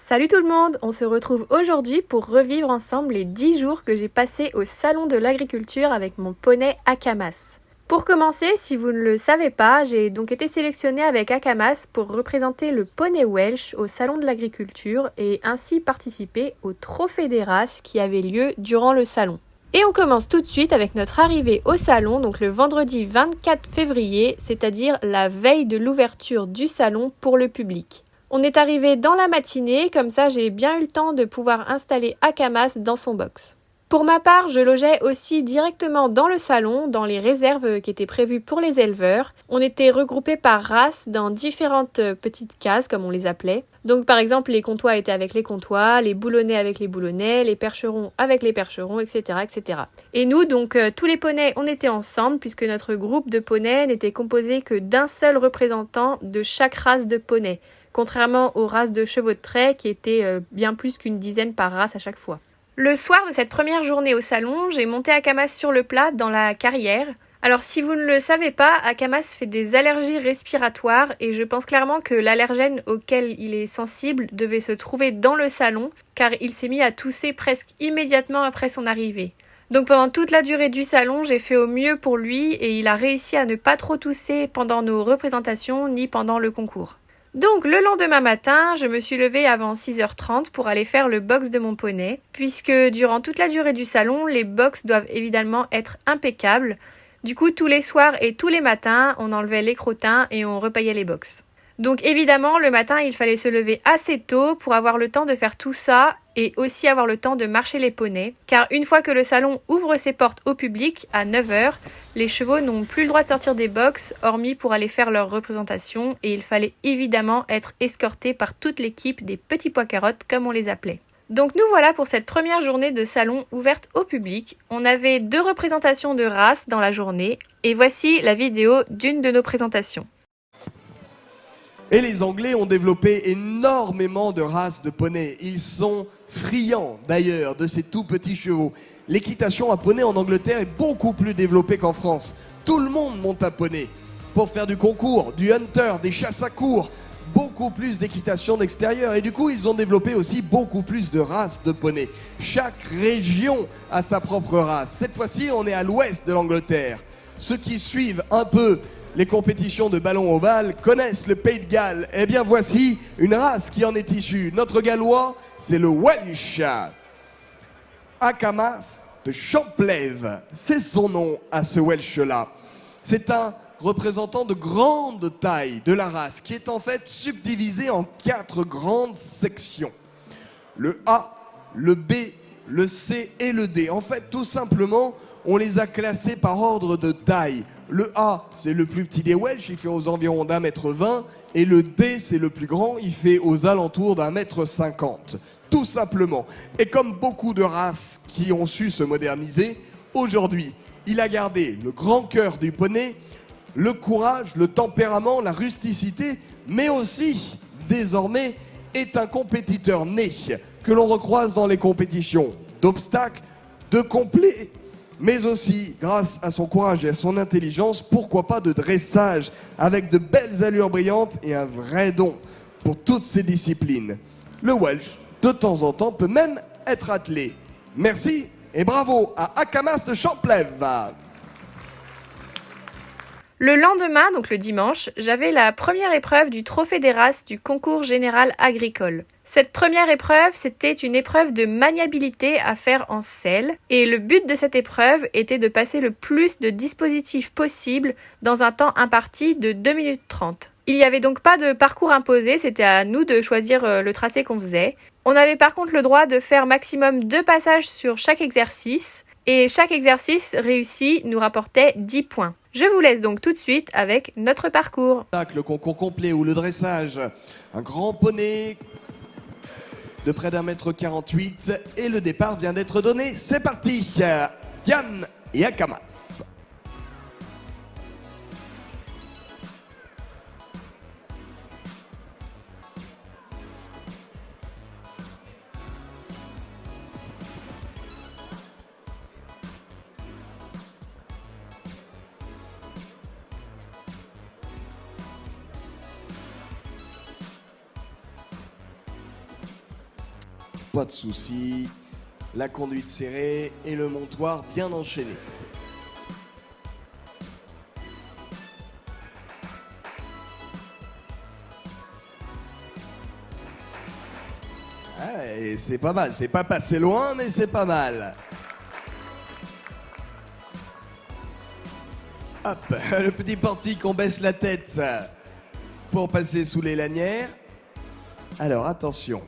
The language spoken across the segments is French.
Salut tout le monde, on se retrouve aujourd'hui pour revivre ensemble les 10 jours que j'ai passés au Salon de l'Agriculture avec mon poney Akamas. Pour commencer, si vous ne le savez pas, j'ai donc été sélectionnée avec Akamas pour représenter le poney Welsh au Salon de l'Agriculture et ainsi participer au Trophée des races qui avait lieu durant le salon. Et on commence tout de suite avec notre arrivée au salon, donc le vendredi 24 février, c'est-à-dire la veille de l'ouverture du salon pour le public. On est arrivé dans la matinée, comme ça j'ai bien eu le temps de pouvoir installer Akamas dans son box. Pour ma part, je logeais aussi directement dans le salon, dans les réserves qui étaient prévues pour les éleveurs. On était regroupés par race dans différentes petites cases, comme on les appelait. Donc par exemple, les comtois étaient avec les comtois, les boulonnais avec les boulonnais, les percherons avec les percherons, etc. etc. Et nous, donc tous les poneys, on était ensemble, puisque notre groupe de poneys n'était composé que d'un seul représentant de chaque race de poney, contrairement aux races de chevaux de trait qui étaient bien plus qu'une dizaine par race à chaque fois. Le soir de cette première journée au salon, j'ai monté Akamas sur le plat dans la carrière. Alors si vous ne le savez pas, Akamas fait des allergies respiratoires et je pense clairement que l'allergène auquel il est sensible devait se trouver dans le salon car il s'est mis à tousser presque immédiatement après son arrivée. Donc pendant toute la durée du salon, j'ai fait au mieux pour lui et il a réussi à ne pas trop tousser pendant nos représentations ni pendant le concours. Donc le lendemain matin, je me suis levée avant 6h30 pour aller faire le box de mon poney, puisque durant toute la durée du salon, les box doivent évidemment être impeccables. Du coup, tous les soirs et tous les matins, on enlevait les crottins et on repaillait les box. Donc évidemment, le matin, il fallait se lever assez tôt pour avoir le temps de faire tout ça et aussi avoir le temps de marcher les poneys, car une fois que le salon ouvre ses portes au public, à 9h, les chevaux n'ont plus le droit de sortir des box, hormis pour aller faire leur représentation, et il fallait évidemment être escorté par toute l'équipe des petits pois carottes, comme on les appelait. Donc nous voilà pour cette première journée de salon ouverte au public. On avait 2 représentations de races dans la journée, et voici la vidéo d'une de nos présentations. Et les Anglais ont développé énormément de races de poneys. Ils sont friands d'ailleurs de ces tout petits chevaux. L'équitation à poney en Angleterre est beaucoup plus développée qu'en France. Tout le monde monte à poney pour faire du concours, du hunter, des chasses à courre, beaucoup plus d'équitation d'extérieur. Et du coup, ils ont développé aussi beaucoup plus de races de poneys. Chaque région a sa propre race. Cette fois-ci, on est à l'ouest de l'Angleterre. Ceux qui suivent un peu les compétitions de ballon ovale connaissent le Pays de Galles. Eh bien, voici une race qui en est issue. Notre gallois, c'est le Welsh. Akamas de Champlève, c'est son nom à ce Welsh-là. C'est un représentant de grande taille de la race qui est en fait subdivisé en 4 grandes sections. Le A, le B, le C et le D. En fait, tout simplement, on les a classés par ordre de taille. Le A, c'est le plus petit des Welsh, il fait aux environs d'1,20 m. Et le D, c'est le plus grand, il fait aux alentours d'1,50 m. Tout simplement. Et comme beaucoup de races qui ont su se moderniser, aujourd'hui, il a gardé le grand cœur du poney, le courage, le tempérament, la rusticité, mais aussi, désormais, est un compétiteur né que l'on recroise dans les compétitions d'obstacles, de complets, mais aussi, grâce à son courage et à son intelligence, pourquoi pas de dressage, avec de belles allures brillantes et un vrai don pour toutes ces disciplines. Le Welsh, de temps en temps, peut même être attelé. Merci et bravo à Akamas de Champlève. Le lendemain, donc le dimanche, j'avais la première épreuve du Trophée des races du concours général agricole. Cette première épreuve, c'était une épreuve de maniabilité à faire en selle et le but de cette épreuve était de passer le plus de dispositifs possible dans un temps imparti de 2 minutes 30. Il n'y avait donc pas de parcours imposé, c'était à nous de choisir le tracé qu'on faisait. On avait par contre le droit de faire maximum 2 passages sur chaque exercice et chaque exercice réussi nous rapportait 10 points. Je vous laisse donc tout de suite avec notre parcours. Le concours complet ou le dressage, un grand poney de près d'1,48 m et le départ vient d'être donné. C'est parti, Diane et Akamas. pas de souci. La conduite serrée et le montoir bien enchaîné. Ah, et c'est pas mal, c'est pas passé loin, mais c'est pas mal. Hop, le petit portique, on baisse la tête pour passer sous les lanières. Alors attention,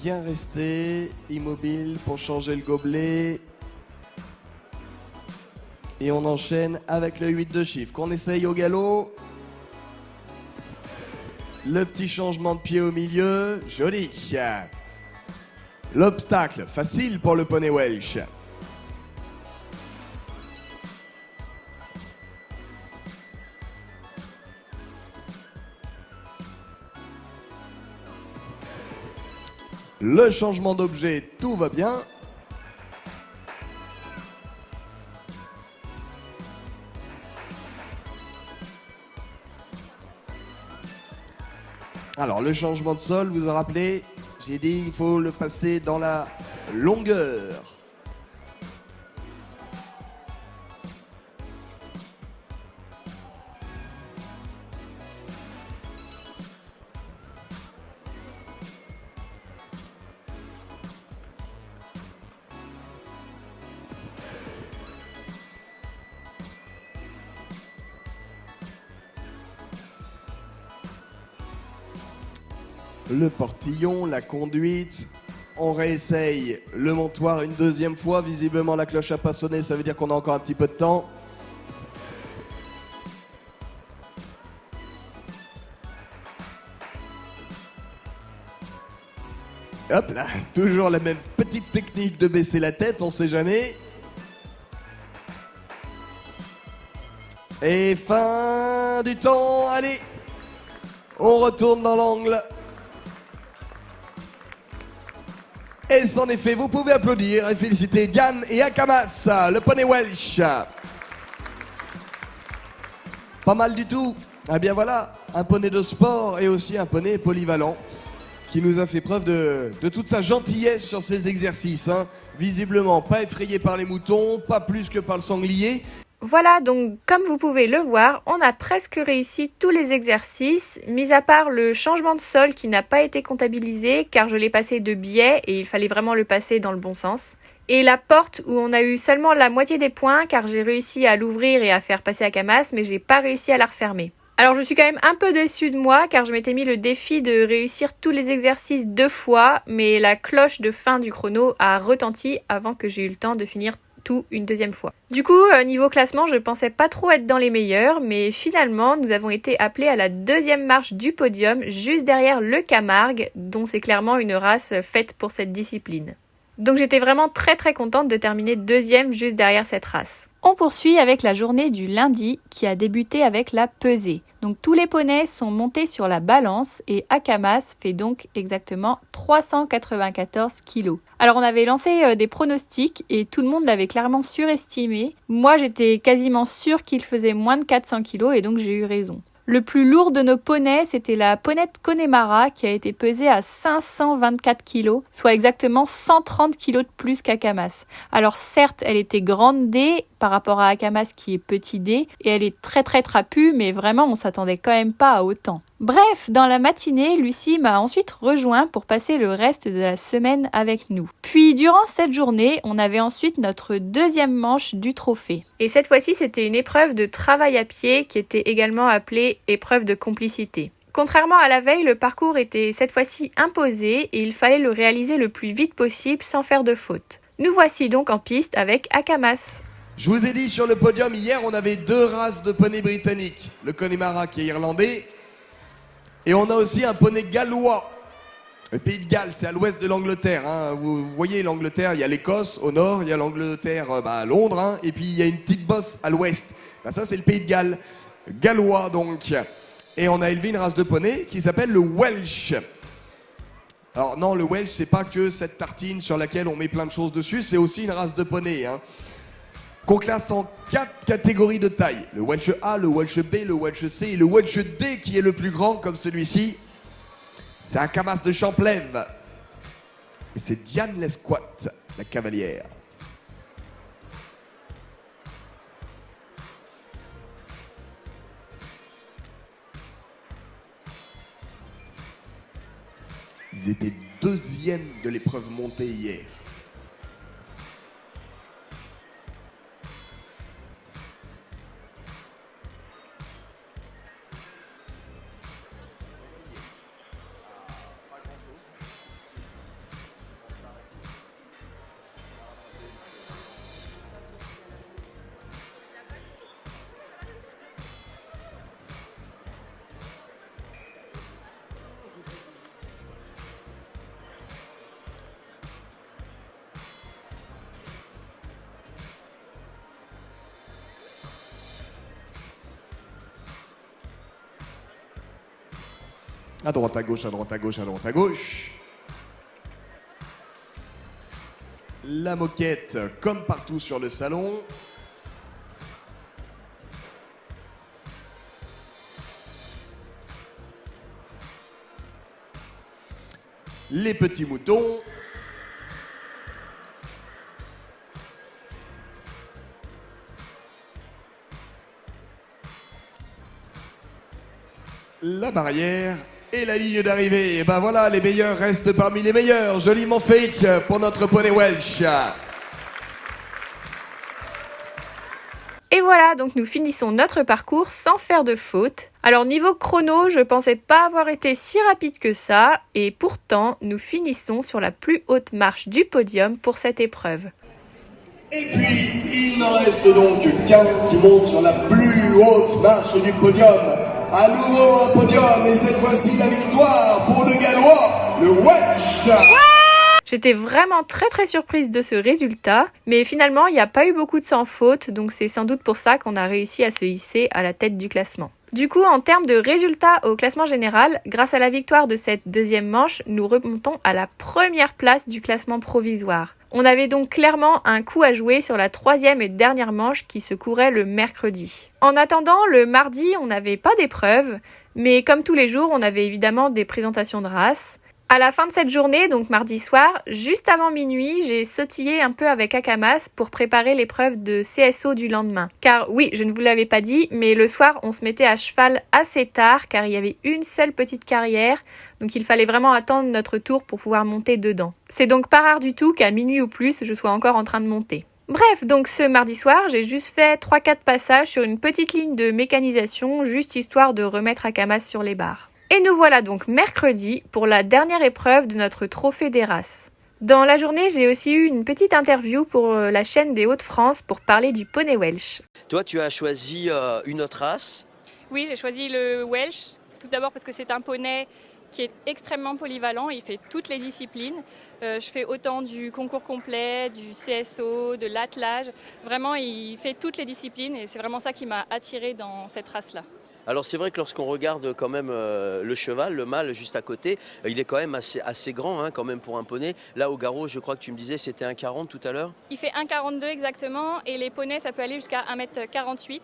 bien rester immobile pour changer le gobelet. Et on enchaîne avec le 8 de chiffre qu'on essaye au galop. Le petit changement de pied au milieu, joli. L'obstacle, facile pour le poney Welsh. Le changement d'objet, tout va bien. Alors, le changement de sol, vous vous rappelez, j'ai dit il faut le passer dans la longueur. Le portillon, la conduite, on réessaye le montoir une deuxième fois. Visiblement la cloche n'a pas sonné, ça veut dire qu'on a encore un petit peu de temps. Hop là, toujours la même petite technique de baisser la tête, on sait jamais. Et fin du temps, allez, on retourne dans l'angle. Et c'en est fait, vous pouvez applaudir et féliciter Diane et Akamas, le poney Welsh. Pas mal du tout. Eh bien voilà, un poney de sport et aussi un poney polyvalent qui nous a fait preuve de toute sa gentillesse sur ces exercices. Visiblement pas effrayé par les moutons, pas plus que par le sanglier. Voilà, donc comme vous pouvez le voir, on a presque réussi tous les exercices, mis à part le changement de sol qui n'a pas été comptabilisé car je l'ai passé de biais et il fallait vraiment le passer dans le bon sens. Et la porte où on a eu seulement la moitié des points car j'ai réussi à l'ouvrir et à faire passer Akamas mais j'ai pas réussi à la refermer. Alors je suis quand même un peu déçue de moi car je m'étais mis le défi de réussir tous les exercices 2 fois mais la cloche de fin du chrono a retenti avant que j'ai eu le temps de finir tout une deuxième fois. Du coup, niveau classement, je pensais pas trop être dans les meilleurs, mais finalement, nous avons été appelés à la deuxième marche du podium, juste derrière le Camargue, dont c'est clairement une race faite pour cette discipline. Donc j'étais vraiment très contente de terminer deuxième juste derrière cette race. On poursuit avec la journée du lundi qui a débuté avec la pesée. Donc tous les poneys sont montés sur la balance et Akamas fait donc exactement 394 kilos. Alors on avait lancé des pronostics et tout le monde l'avait clairement surestimé. Moi j'étais quasiment sûre qu'il faisait moins de 400 kilos et donc j'ai eu raison. Le plus lourd de nos poneys, c'était la ponette Connemara qui a été pesée à 524 kg, soit exactement 130 kg de plus qu'Akamas. Alors certes, elle était grande D par rapport à Akamas qui est petit D, et elle est très trapue, mais vraiment on s'attendait quand même pas à autant. Bref, dans la matinée, Lucie m'a ensuite rejoint pour passer le reste de la semaine avec nous. Puis durant cette journée, on avait ensuite notre deuxième manche du trophée. Et cette fois-ci, c'était une épreuve de travail à pied qui était également appelée épreuve de complicité. Contrairement à la veille, le parcours était cette fois-ci imposé et il fallait le réaliser le plus vite possible sans faire de faute. Nous voici donc en piste avec Akamas. Je vous ai dit sur le podium hier, on avait 2 races de poneys britanniques. Le Connemara qui est irlandais. Et on a aussi un poney gallois. Le pays de Galles, c'est à l'ouest de l'Angleterre. Vous voyez l'Angleterre, il y a l'Écosse au nord, il y a l'Angleterre à Londres, et puis il y a une petite bosse à l'ouest. Ça, c'est le pays de Galles. Gallois, donc. Et on a élevé une race de poney qui s'appelle le Welsh. Alors non, le Welsh, c'est pas que cette tartine sur laquelle on met plein de choses dessus, c'est aussi une race de poney. Qu'on classe en 4 catégories de taille. Le Welsh A, le Welsh B, le Welsh C et le Welsh D qui est le plus grand comme celui-ci. C'est un Akamas de Champlève. Et c'est Diane Lesquat, la cavalière. Ils étaient deuxièmes de l'épreuve montée hier. À droite, à gauche, à droite, à gauche, à droite, à gauche. La moquette, comme partout sur le salon. Les petits moutons. La barrière. Et la ligne d'arrivée, et ben voilà, les meilleurs restent parmi les meilleurs. Joliment fake pour notre poney Welsh. Et voilà, donc nous finissons notre parcours sans faire de faute. Alors niveau chrono, je pensais pas avoir été si rapide que ça, et pourtant nous finissons sur la plus haute marche du podium pour cette épreuve. Et puis, il n'en reste donc qu'un qui monte sur la plus haute marche du podium. À nouveau un podium, et cette fois-ci la victoire pour le Gallois, le Welsh. J'étais vraiment très surprise de ce résultat, mais finalement il n'y a pas eu beaucoup de sans faute, donc c'est sans doute pour ça qu'on a réussi à se hisser à la tête du classement. Du coup, en termes de résultats au classement général, grâce à la victoire de cette deuxième manche, nous remontons à la première place du classement provisoire. On avait donc clairement un coup à jouer sur la troisième et dernière manche qui se courait le mercredi. En attendant, le mardi, on n'avait pas d'épreuve, mais comme tous les jours, on avait évidemment des présentations de races. À la fin de cette journée, donc mardi soir, juste avant minuit, j'ai sautillé un peu avec Akamas pour préparer l'épreuve de CSO du lendemain. Car oui, je ne vous l'avais pas dit, mais le soir, on se mettait à cheval assez tard car il y avait une seule petite carrière, donc il fallait vraiment attendre notre tour pour pouvoir monter dedans. C'est donc pas rare du tout qu'à minuit ou plus, je sois encore en train de monter. Bref, donc ce mardi soir, j'ai juste fait 3-4 passages sur une petite ligne de mécanisation, juste histoire de remettre Akamas sur les barres. Et nous voilà donc mercredi pour la dernière épreuve de notre trophée des races. Dans la journée, j'ai aussi eu une petite interview pour la chaîne des Hauts-de-France pour parler du poney Welsh. Toi, tu as choisi une autre race. Oui, j'ai choisi le Welsh, tout d'abord parce que c'est un poney qui est extrêmement polyvalent, il fait toutes les disciplines. Je fais autant du concours complet, du CSO, de l'attelage. Vraiment, il fait toutes les disciplines et c'est vraiment ça qui m'a attirée dans cette race-là. Alors c'est vrai que lorsqu'on regarde quand même le cheval, le mâle juste à côté, il est quand même assez grand quand même pour un poney. Là au garrot, je crois que tu me disais c'était 1,40 tout à l'heure. Il fait 1,42 exactement et les poneys ça peut aller jusqu'à 1,48 m.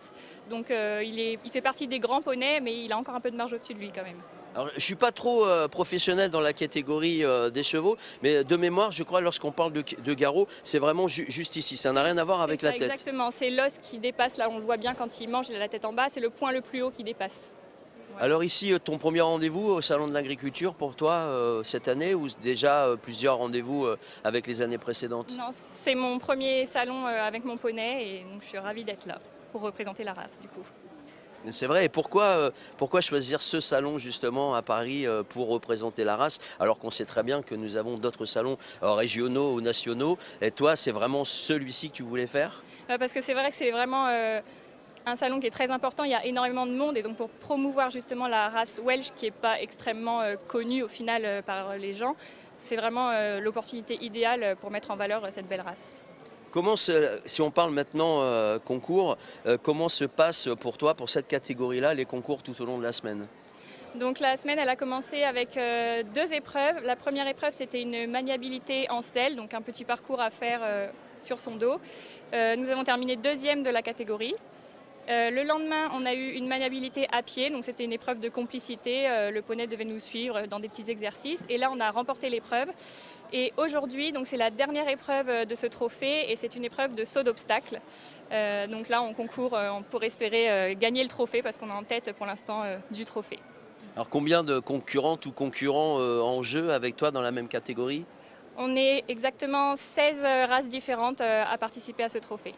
Donc il fait partie des grands poneys mais il a encore un peu de marge au-dessus de lui quand même. Alors, je ne suis pas trop professionnel dans la catégorie des chevaux, mais de mémoire, je crois, lorsqu'on parle de garrot, c'est vraiment juste ici. Ça n'a rien à voir avec la tête. Exactement, c'est l'os qui dépasse. Là, on le voit bien quand il mange, il a la tête en bas. C'est le point le plus haut qui dépasse. Voilà. Alors ici, ton premier rendez-vous au Salon de l'Agriculture pour toi cette année ou déjà plusieurs rendez-vous avec les années précédentes? Non, c'est mon premier salon avec mon poney et donc je suis ravie d'être là pour représenter la race du coup. C'est vrai, et pourquoi choisir ce salon justement à Paris pour représenter la race alors qu'on sait très bien que nous avons d'autres salons régionaux ou nationaux, et toi c'est vraiment celui-ci que tu voulais faire? Parce que c'est vrai que c'est vraiment un salon qui est très important, il y a énormément de monde et donc pour promouvoir justement la race Welsh qui n'est pas extrêmement connue au final par les gens, c'est vraiment l'opportunité idéale pour mettre en valeur cette belle race. Si on parle maintenant concours, comment se passe pour toi, pour cette catégorie-là, les concours tout au long de la semaine? Donc la semaine, elle a commencé avec 2 épreuves. La première épreuve, c'était une maniabilité en selle, donc un petit parcours à faire sur son dos. Nous avons terminé 2e de la catégorie. Le lendemain, on a eu une maniabilité à pied, donc c'était une épreuve de complicité. Le poney devait nous suivre dans des petits exercices. Et là, on a remporté l'épreuve. Et aujourd'hui, donc c'est la dernière épreuve de ce trophée et c'est une épreuve de saut d'obstacle. Donc là, on concourt pour espérer gagner le trophée parce qu'on est en tête pour l'instant du trophée. Alors combien de concurrentes ou concurrents en jeu avec toi dans la même catégorie? On est exactement 16 races différentes à participer à ce trophée.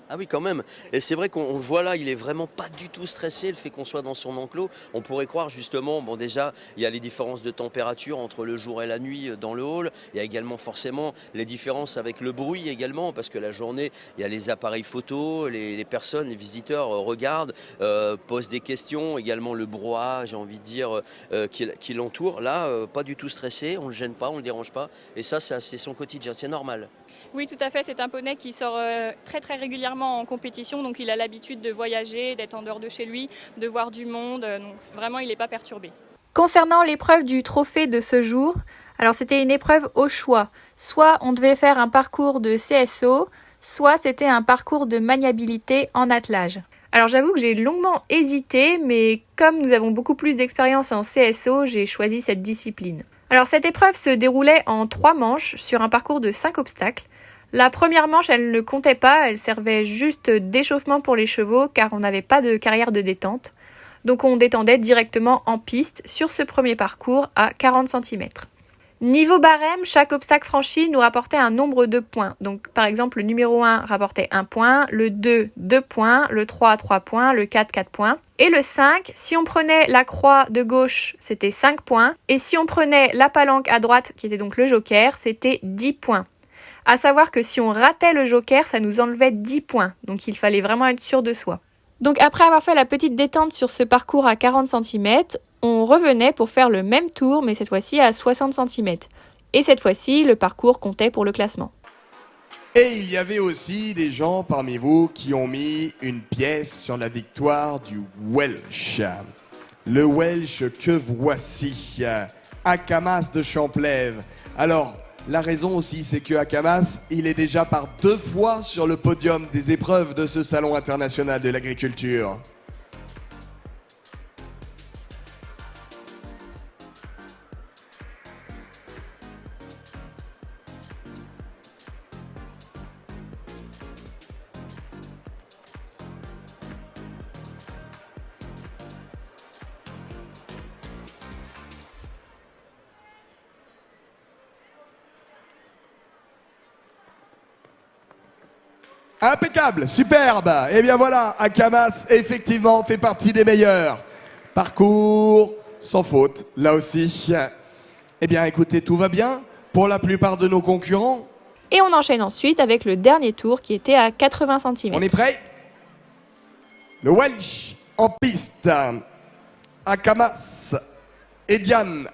Ah oui, quand même. Et c'est vrai qu'on le voit là, il est vraiment pas du tout stressé, le fait qu'on soit dans son enclos. On pourrait croire justement, bon déjà, il y a les différences de température entre le jour et la nuit dans le hall. Il y a également forcément les différences avec le bruit également, parce que la journée, il y a les appareils photo, les personnes, les visiteurs regardent, posent des questions, également le brouhaha, j'ai envie de dire, qui l'entoure. Là, pas du tout stressé, on le gêne pas, on le dérange pas. Et ça, c'est son quotidien, c'est normal. Oui, tout à fait. C'est un poney qui sort très régulièrement en compétition. Donc, il a l'habitude de voyager, d'être en dehors de chez lui, de voir du monde. Donc, vraiment, il n'est pas perturbé. Concernant l'épreuve du trophée de ce jour, alors c'était une épreuve au choix. Soit on devait faire un parcours de CSO, soit c'était un parcours de maniabilité en attelage. Alors j'avoue que j'ai longuement hésité, mais comme nous avons beaucoup plus d'expérience en CSO, j'ai choisi cette discipline. Alors cette épreuve se déroulait en 3 manches sur un parcours de 5 obstacles. La première manche, elle ne comptait pas, elle servait juste d'échauffement pour les chevaux car on n'avait pas de carrière de détente. Donc on détendait directement en piste sur ce premier parcours à 40 cm. Niveau barème, chaque obstacle franchi nous rapportait un nombre de points. Donc par exemple, le numéro 1 rapportait 1 point, le 2, 2 points, le 3, 3 points, le 4, 4 points. Et le 5, si on prenait la croix de gauche, c'était 5 points. Et si on prenait la palanque à droite, qui était donc le joker, c'était 10 points. À savoir que si on ratait le joker, ça nous enlevait 10 points. Donc il fallait vraiment être sûr de soi. Donc après avoir fait la petite détente sur ce parcours à 40 cm, on revenait pour faire le même tour, mais cette fois-ci à 60 cm. Et cette fois-ci, le parcours comptait pour le classement. Et il y avait aussi des gens parmi vous qui ont mis une pièce sur la victoire du Welsh. Le Welsh que voici, Akamas de Champlève. Alors, la raison aussi, c'est que Akamas, il est déjà par 2 fois sur le podium des épreuves de ce Salon international de l'agriculture. Impeccable, superbe. Et bien voilà, Akamas effectivement fait partie des meilleurs. Parcours sans faute, là aussi. Eh bien écoutez, tout va bien pour la plupart de nos concurrents. Et on enchaîne ensuite avec le dernier tour qui était à 80 cm. On est prêt? Le Welsh en piste. Akamas et Diane.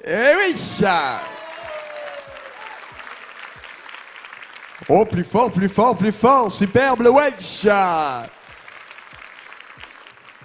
Eh oui! Oh, plus fort, plus fort, plus fort! Superbe le Welsh!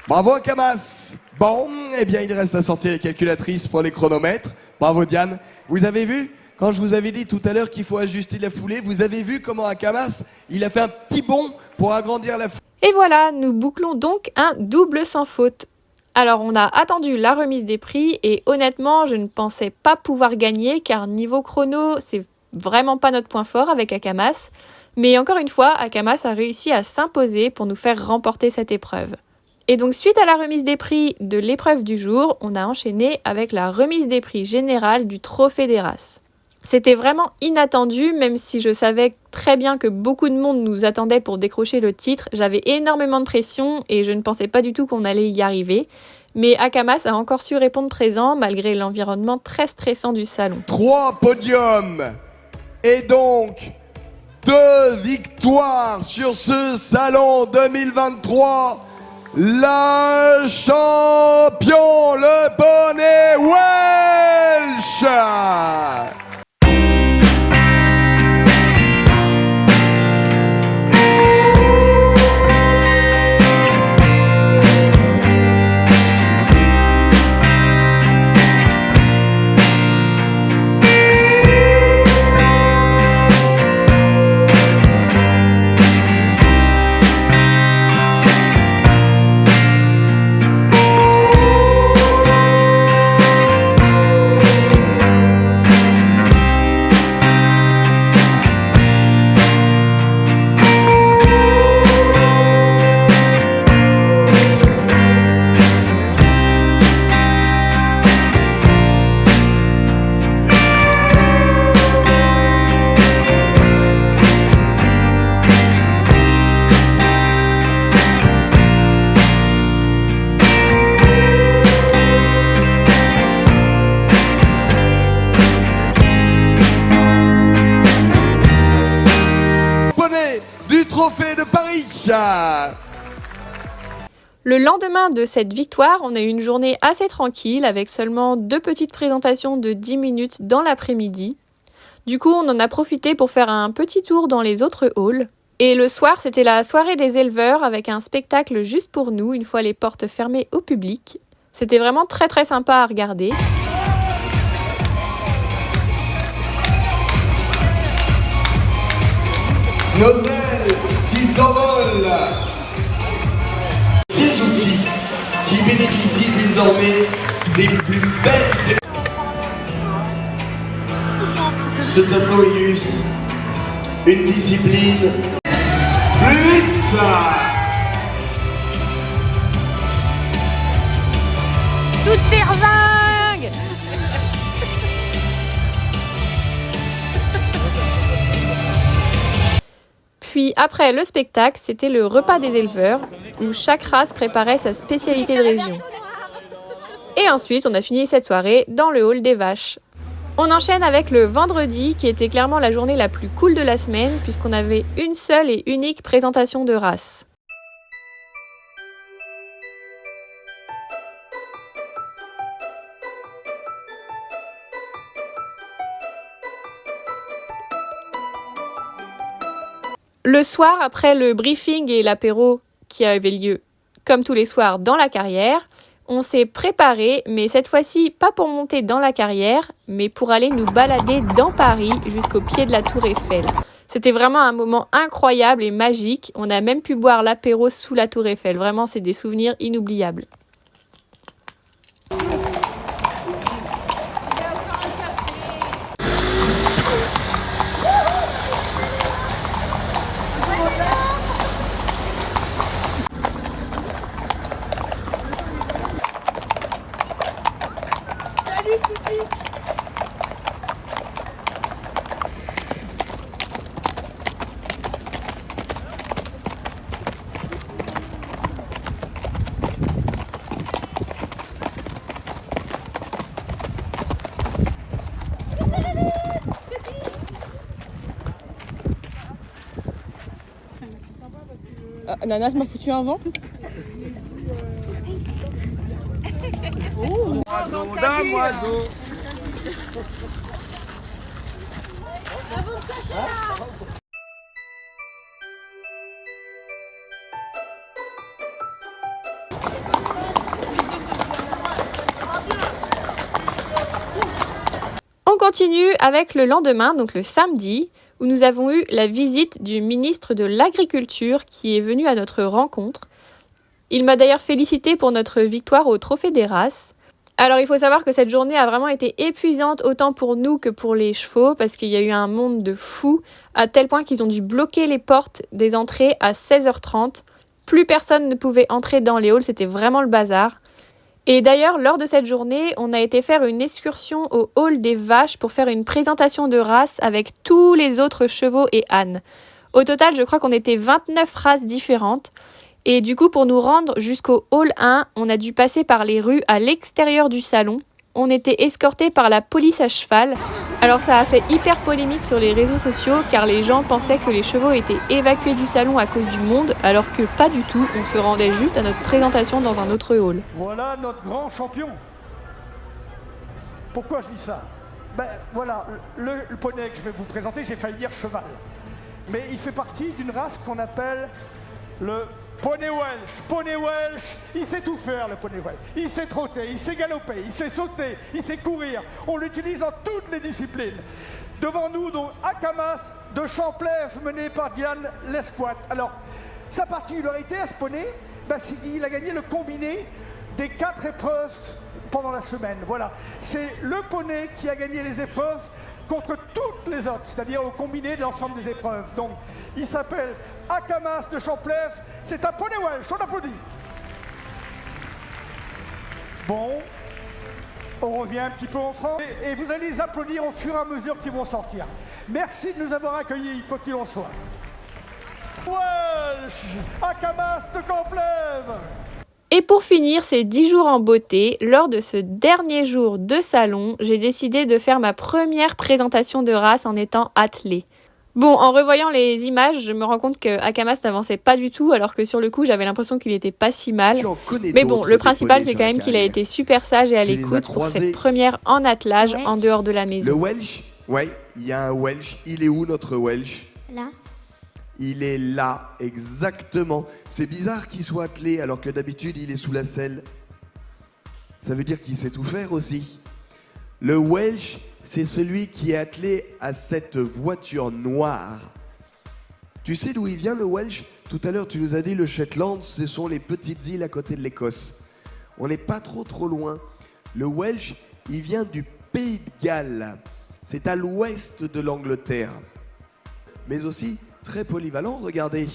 Bravo Akamas! Bon, eh bien il reste à sortir les calculatrices pour les chronomètres. Bravo Diane. Vous avez vu? Quand je vous avais dit tout à l'heure qu'il faut ajuster la foulée, vous avez vu comment Akamas, il a fait un petit bond pour agrandir la foulée. Et voilà, nous bouclons donc un double sans faute. Alors on a attendu la remise des prix et honnêtement je ne pensais pas pouvoir gagner car niveau chrono c'est vraiment pas notre point fort avec Akamas. Mais encore une fois, Akamas a réussi à s'imposer pour nous faire remporter cette épreuve. Et donc suite à la remise des prix de l'épreuve du jour, on a enchaîné avec la remise des prix générale du trophée des races. C'était vraiment inattendu, même si je savais très bien que beaucoup de monde nous attendait pour décrocher le titre. J'avais énormément de pression et je ne pensais pas du tout qu'on allait y arriver. Mais Akamas a encore su répondre présent malgré l'environnement très stressant du salon. 3 podiums et donc 2 victoires sur ce salon 2023. le champion, le poney Welsh. Du trophée de Paris. Le lendemain de cette victoire, on a eu une journée assez tranquille avec seulement 2 petites présentations de 10 minutes dans l'après-midi. Du coup, on en a profité pour faire un petit tour dans les autres halls. Et le soir, c'était la soirée des éleveurs avec un spectacle juste pour nous, une fois les portes fermées au public. C'était vraiment très très sympa à regarder. Nos ailes qui s'envolent. Ces outils qui bénéficient désormais des plus belles. Ce tableau illustre une discipline plus vite. Toute pervingue! Puis après le spectacle, c'était le repas des éleveurs, où chaque race préparait sa spécialité de région. Et ensuite, on a fini cette soirée dans le hall des vaches. On enchaîne avec le vendredi, qui était clairement la journée la plus cool de la semaine, puisqu'on avait une seule et unique présentation de race. Le soir, après le briefing et l'apéro qui avait lieu, comme tous les soirs, dans la carrière, on s'est préparé, mais cette fois-ci, pas pour monter dans la carrière, mais pour aller nous balader dans Paris jusqu'au pied de la Tour Eiffel. C'était vraiment un moment incroyable et magique. On a même pu boire l'apéro sous la Tour Eiffel. Vraiment, c'est des souvenirs inoubliables. Nanas m'a foutu un vent. On continue avec le lendemain, donc le samedi, où nous avons eu la visite du ministre de l'Agriculture qui est venu à notre rencontre. Il m'a d'ailleurs félicité pour notre victoire au Trophée des races. Alors il faut savoir que cette journée a vraiment été épuisante autant pour nous que pour les chevaux parce qu'il y a eu un monde de fous à tel point qu'ils ont dû bloquer les portes des entrées à 16h30. Plus personne ne pouvait entrer dans les halls, c'était vraiment le bazar. Et d'ailleurs, lors de cette journée, on a été faire une excursion au hall des vaches pour faire une présentation de races avec tous les autres chevaux et ânes. Au total, je crois qu'on était 29 races différentes. Et du coup, pour nous rendre jusqu'au hall 1, on a dû passer par les rues à l'extérieur du salon. on était escortés par la police à cheval. Alors ça a fait hyper polémique sur les réseaux sociaux car les gens pensaient que les chevaux étaient évacués du salon à cause du monde, alors que pas du tout, on se rendait juste à notre présentation dans un autre hall. Voilà notre grand champion. Pourquoi je dis ça? Ben voilà, le poney que je vais vous présenter, j'ai failli dire cheval. Mais il fait partie d'une race qu'on appelle le poney Welsh. Poney Welsh, il sait tout faire le poney Welsh. Il sait trotter, il sait galoper, il sait sauter, il sait courir. On l'utilise dans toutes les disciplines. Devant nous, donc, Akamas de Champlève, mené par Diane Lesquat. Alors, sa particularité à ce poney, ben, il a gagné le combiné des 4 épreuves pendant la semaine. Voilà, c'est le poney qui a gagné les épreuves contre toutes les autres, c'est-à-dire au combiné de l'ensemble des épreuves. Donc, il s'appelle Akamas de Champlève, c'est un poney Welsh, on applaudit. Bon, on revient un petit peu en France, et vous allez les applaudir au fur et à mesure qu'ils vont sortir. Merci de nous avoir accueillis, quoi qu'il en soit. Welsh, Akamas de Champlève. Et pour finir ces 10 jours en beauté, lors de ce dernier jour de salon, j'ai décidé de faire ma première présentation de race en étant attelée. Bon, en revoyant les images, je me rends compte que Akamas n'avançait pas du tout, alors que sur le coup, j'avais l'impression qu'il était pas si mal. Mais bon, le principal, c'est quand même qu'il a été super sage et à l'écoute pour cette première en attelage en dehors de la maison. Le Welsh, ouais, il y a un Welsh. Il est où notre Welsh? Là. Il est là, exactement. C'est bizarre qu'il soit attelé alors que d'habitude il est sous la selle. Ça veut dire qu'il sait tout faire aussi. Le Welsh, c'est celui qui est attelé à cette voiture noire. Tu sais d'où il vient le Welsh? Tout à l'heure tu nous as dit le Shetland, ce sont les petites îles à côté de l'Écosse. On n'est pas trop loin. Le Welsh, il vient du Pays de Galles. C'est à l'ouest de l'Angleterre. Mais aussi très polyvalent, regardez,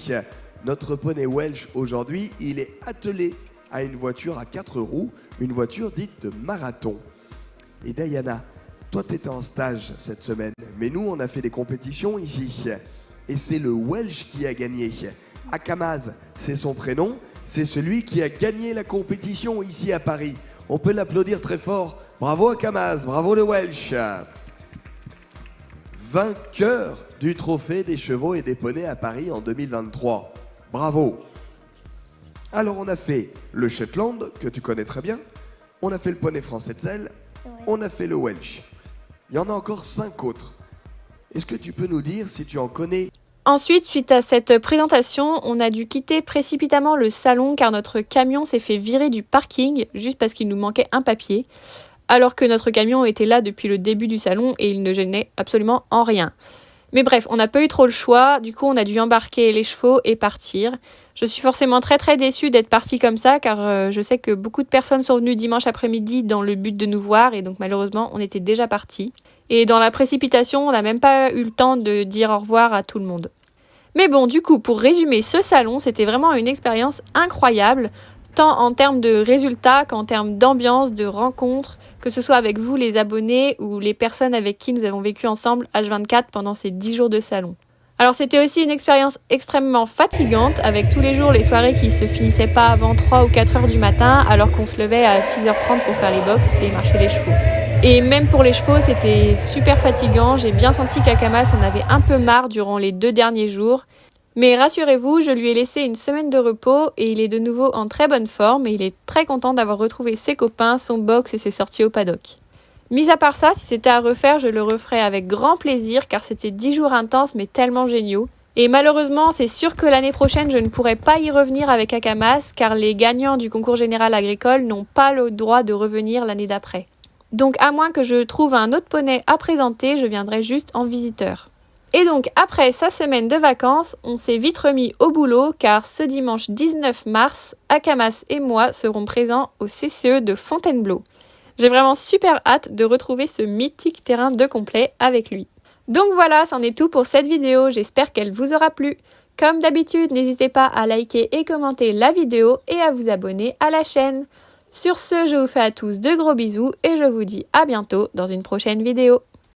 notre poney Welsh aujourd'hui, il est attelé à une voiture à 4 roues, une voiture dite de marathon. Et Diana, toi tu étais en stage cette semaine, mais nous on a fait des compétitions ici. Et c'est le Welsh qui a gagné. Akamas, c'est son prénom, c'est celui qui a gagné la compétition ici à Paris. On peut l'applaudir très fort. Bravo Akamas, bravo le Welsh. Vainqueur du trophée des chevaux et des poneys à Paris en 2023. Bravo! Alors on a fait le Shetland, que tu connais très bien, on a fait le poney français de Selle, on a fait le Welsh. Il y en a encore 5 autres. Est-ce que tu peux nous dire si tu en connais? Ensuite, suite à cette présentation, on a dû quitter précipitamment le salon car notre camion s'est fait virer du parking juste parce qu'il nous manquait un papier. Alors que notre camion était là depuis le début du salon et il ne gênait absolument en rien. Mais bref, on n'a pas eu trop le choix, du coup on a dû embarquer les chevaux et partir. Je suis forcément très déçue d'être partie comme ça car je sais que beaucoup de personnes sont venues dimanche après-midi dans le but de nous voir et donc malheureusement on était déjà partis. Et dans la précipitation, on n'a même pas eu le temps de dire au revoir à tout le monde. Mais bon, du coup, pour résumer ce salon, c'était vraiment une expérience incroyable, tant en termes de résultats qu'en termes d'ambiance, de rencontres, que ce soit avec vous les abonnés ou les personnes avec qui nous avons vécu ensemble H24 pendant ces 10 jours de salon. Alors c'était aussi une expérience extrêmement fatigante avec tous les jours les soirées qui se finissaient pas avant 3 ou 4 heures du matin alors qu'on se levait à 6h30 pour faire les box et marcher les chevaux. Et même pour les chevaux c'était super fatigant, j'ai bien senti qu'Akamas en avait un peu marre durant les 2 derniers jours. Mais rassurez-vous, je lui ai laissé une semaine de repos et il est de nouveau en très bonne forme et il est très content d'avoir retrouvé ses copains, son box et ses sorties au paddock. Mis à part ça, si c'était à refaire, je le referais avec grand plaisir car c'était 10 jours intenses mais tellement géniaux. Et malheureusement, c'est sûr que l'année prochaine, je ne pourrai pas y revenir avec Akamas car les gagnants du concours général agricole n'ont pas le droit de revenir l'année d'après. Donc à moins que je trouve un autre poney à présenter, je viendrai juste en visiteur. Et donc, après sa semaine de vacances, on s'est vite remis au boulot car ce dimanche 19 mars, Akamas et moi serons présents au CCE de Fontainebleau. J'ai vraiment super hâte de retrouver ce mythique terrain de complet avec lui. Donc voilà, c'en est tout pour cette vidéo, j'espère qu'elle vous aura plu. Comme d'habitude, n'hésitez pas à liker et commenter la vidéo et à vous abonner à la chaîne. Sur ce, je vous fais à tous de gros bisous et je vous dis à bientôt dans une prochaine vidéo.